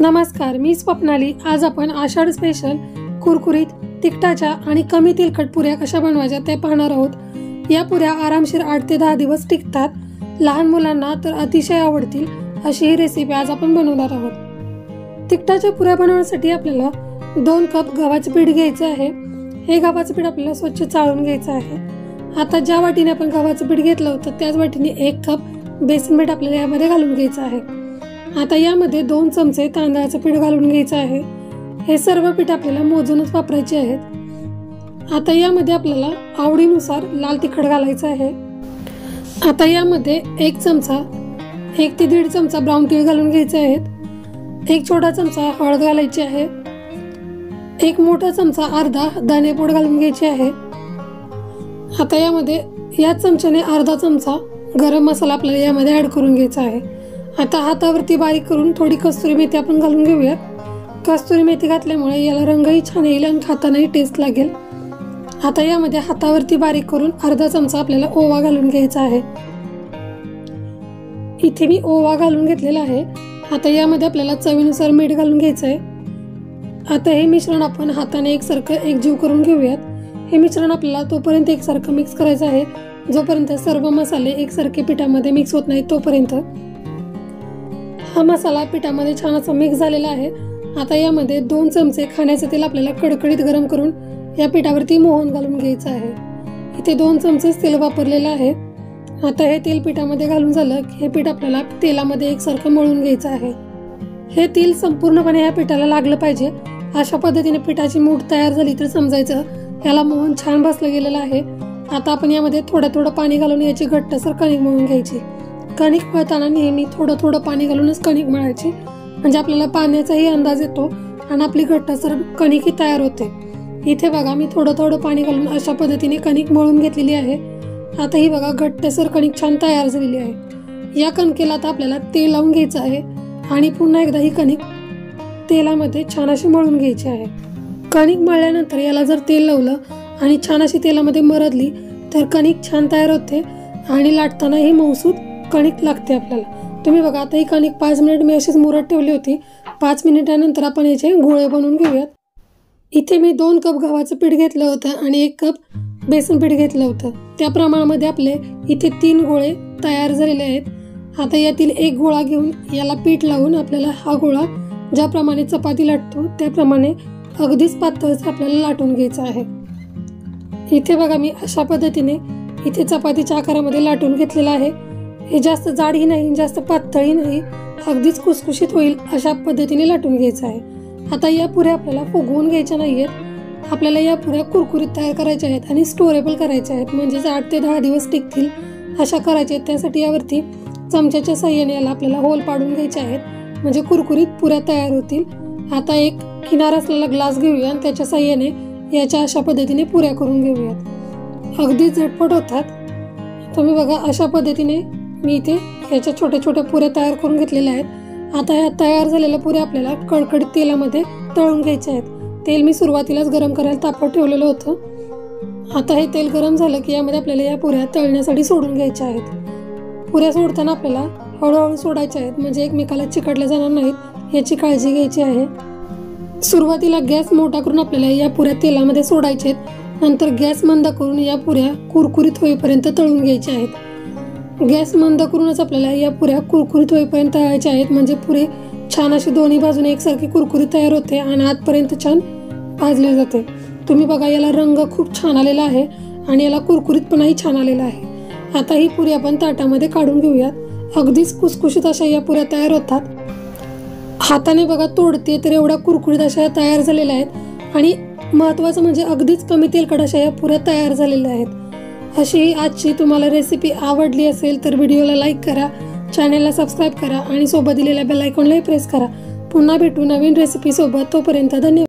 नमस्कार, मी स्वप्नाली। आज आपण आषाढ स्पेशल कुरकुरीत तिखटाच्या आणि कमी तेलकट पुऱ्या कशा बनवायच्या ते पाहणार आहोत। या पुऱ्या आरामशीर 8 ते 10 दिवस टिकतात। लहान मुलांना तर अतिशय आवडतील अशी ही रेसिपी आज आपण बनवणार आहोत। तिखटाच्या पुऱ्या बनवण्यासाठी आपल्याला 2 कप गव्हाचे पीठ घ्यायचे आहे। हे गव्हाचे पीठ आपल्याला स्वच्छ चाळून घ्यायचे आहे। आता ज्या वाटीने आपण गव्हाचे पीठ घेतलं होतं त्याच वाटीने 1 कप बेसन पीठ आपल्याला यामध्ये घालून घ्यायचं आहे। आता यामध्ये 2 चमचे तांदळाचं पीठ घालून घ्यायचं आहे। हे सर्व पीठ आपल्याला मोजूनच वापरायचे आहेत। आता यामध्ये आपल्याला आवडीनुसार लाल तिखट घालायचं आहे। आता यामध्ये 1 ते 1.5 चमचा ब्राऊन तीळ घालून घ्यायचे आहेत। 1 छोटा चमचा हळद घालायची आहे। 1 मोठा चमचा अर्धा धनेपूड घालून घ्यायची आहे। आता यामध्ये याच चमच्याने अर्धा चमचा गरम मसाला आपल्याला यामध्ये ऍड करून घ्यायचा आहे। आता हातावरती बारीक करून थोडी कस्तुरी मेथी आपण घालून घेऊयात। कस्तुरी मेथी घातल्यामुळे याला रंगही छान येईल आणि खातानाही टेस्ट लागेल। आता यामध्ये हातावरती बारीक करून अर्धा चमचा आपल्याला ओवा घालून घ्यायचा आहे। इथे मी ओवा घालून घेतलेला आहे। आता यामध्ये आपल्याला चवीनुसार मीठ घालून घ्यायचं आहे। आता हे मिश्रण आपण हाताने एकसारखं एकजीव करून घेऊयात। हे मिश्रण आपल्याला तोपर्यंत एकसारखं मिक्स करायचं आहे जोपर्यंत सर्व मसाले एकसारखे पिठामध्ये मिक्स होत नाही तोपर्यंत। हा मसाला पिठामध्ये छान असा मिक्स झालेला आहे। आता यामध्ये 2 चमचे खाण्याचं तेल आपल्याला कडकडीत गरम करून या पिठावरती मोहन घालून घ्यायचं आहे। इथे 2 चमचे तेल वापरलेलं आहे। आता हे तेल पिठामध्ये घालून झालं की हे पीठ आपल्याला तेलामध्ये एकसारखं मळून घ्यायचं आहे। हे तेल संपूर्णपणे या पिठाला लागलं पाहिजे। अशा पद्धतीने पिठाची मूठ तयार झाली तर समजायचं याला मोहन छान बसलं गेलेलं आहे। आता आपण यामध्ये थोडं पाणी घालून याची घट्टसर कणिक मळून घ्यायची। कणिक मळताना नेहमी थोडं पाणी घालूनच कणिक मळायची, म्हणजे आपल्याला पाण्याचाही अंदाज येतो आणि आपली घट्टसर कणिकही तयार होते। इथे बघा मी थोडं पाणी घालून अशा पद्धतीने कणिक मळून घेतलेली आहे। आता ही बघा घट्टसर कणिक छान तयार झालेली आहे। या कणकेला आता आपल्याला तेल लावून घ्यायचं आहे आणि पुन्हा एकदा ही कणिक तेलामध्ये छान अशी मळून घ्यायची आहे। कणिक मळल्यानंतर याला जर तेल लावलं आणि छान अशी तेलामध्ये मरदली तर कणिक छान तयार होते आणि लाटताना ही मऊसूत कणिक लागते आपल्याला। तुम्ही बघा आता ही कणिक 5 मिनिट मी अशीच मुरत ठेवली होती। 5 मिनिटानंतर आपण याचे गोळे बनवून घेऊयात। इथे मी 2 कप गव्हाचं पीठ घेतलं होतं आणि 1 कप बेसन पीठ घेतलं होतं। त्या प्रमाणामध्ये आपले इथे 3 गोळे तयार झालेले आहेत। आता यातील 1 गोळा घेऊन याला पीठ लावून आपल्याला हा गोळा ज्याप्रमाणे चपाती लाटतो त्याप्रमाणे अगदीच पातळच आपल्याला लाटून घ्यायचा आहे। इथे बघा मी अशा पद्धतीने इथे चपातीच्या आकारामध्ये लाटून घेतलेला आहे। हे जास्त जाडही नाही जास्त पातळही नाही, अगदीच खुसखुशीत होईल अशा पद्धतीने लाटून घ्यायचं आहे। आता या पुऱ्या आपल्याला फुगवून घ्यायच्या नाहीयेत। आपल्याला या पुऱ्या कुरकुरीत तयार करायच्या आहेत आणि स्टोरेबल करायच्या आहेत, म्हणजेच 8 ते 10 दिवस टिकतील अशा करायच्या आहेत। त्यासाठी यावरती चमच्याच्या साहाय्याने याला आपल्याला होल पाडून घ्यायचे आहेत, म्हणजे कुरकुरीत पुऱ्या तयार होतील। आता एक किनार असलेला ग्लास घेऊया आणि त्याच्या साहाय्याने याच्या अशा पद्धतीने पुऱ्या करून घेऊयात। अगदी झटपट होतात। तुम्ही बघा अशा पद्धतीने मी इथे याच्या छोट्या पुऱ्या तयार करून घेतलेल्या आहेत। आता या तयार झालेल्या पुऱ्या आपल्याला कडकडीत तेलामध्ये तळून घ्यायच्या आहेत। तेल मी सुरुवातीलाच गरम करायला तापवत ठेवलेलं होतं। आता हे तेल गरम झालं की यामध्ये आपल्याला या पुऱ्या तळण्यासाठी सोडून घ्यायच्या आहेत। पुऱ्या सोडताना आपल्याला हळूहळू सोडायच्या आहेत, म्हणजे एकमेकाला चिकटल्या जाणार नाहीत याची काळजी घ्यायची आहे। सुरुवातीला गॅस मोठा करून आपल्याला या पुऱ्या तेलामध्ये सोडायच्या आहेत। नंतर गॅस मंद करून या पुऱ्या कुरकुरीत होईपर्यंत तळून घ्यायच्या आहेत। गॅस मंद करूनच आपल्याला या पुऱ्या कुरकुरीत होईपर्यंत तळायच्या आहेत, म्हणजे पुरी छान अशी दोन्ही बाजूने एकसारखी कुरकुरीत तयार होते आणि आतपर्यंत छान भाजली जाते। तुम्ही बघा याला रंग खूप छान आलेला आहे आणि याला कुरकुरीतपणाही छान आलेला आहे। आता ही पुरी आपण ताटामध्ये काढून घेऊयात। अगदीच खुसखुशीत अशा या पुऱ्या तयार होतात। हाताने बघा तोडते तर एवढ्या कुरकुरीत अशा या तयार झालेल्या आहेत आणि महत्त्वाचं म्हणजे अगदीच कमी तेलकट अशा या पुऱ्या तयार झालेल्या आहेत। अशी आजची तुम्हाला रेसिपी आवडली असेल तर व्हिडिओला लाईक करा, चॅनलला सबस्क्राईब करा आणि सोबत दिलेल्या बेल आयकॉनलाही प्रेस करा। पुन्हा भेटू नवीन रेसिपी सोबत, तोपर्यंत धन्यवाद।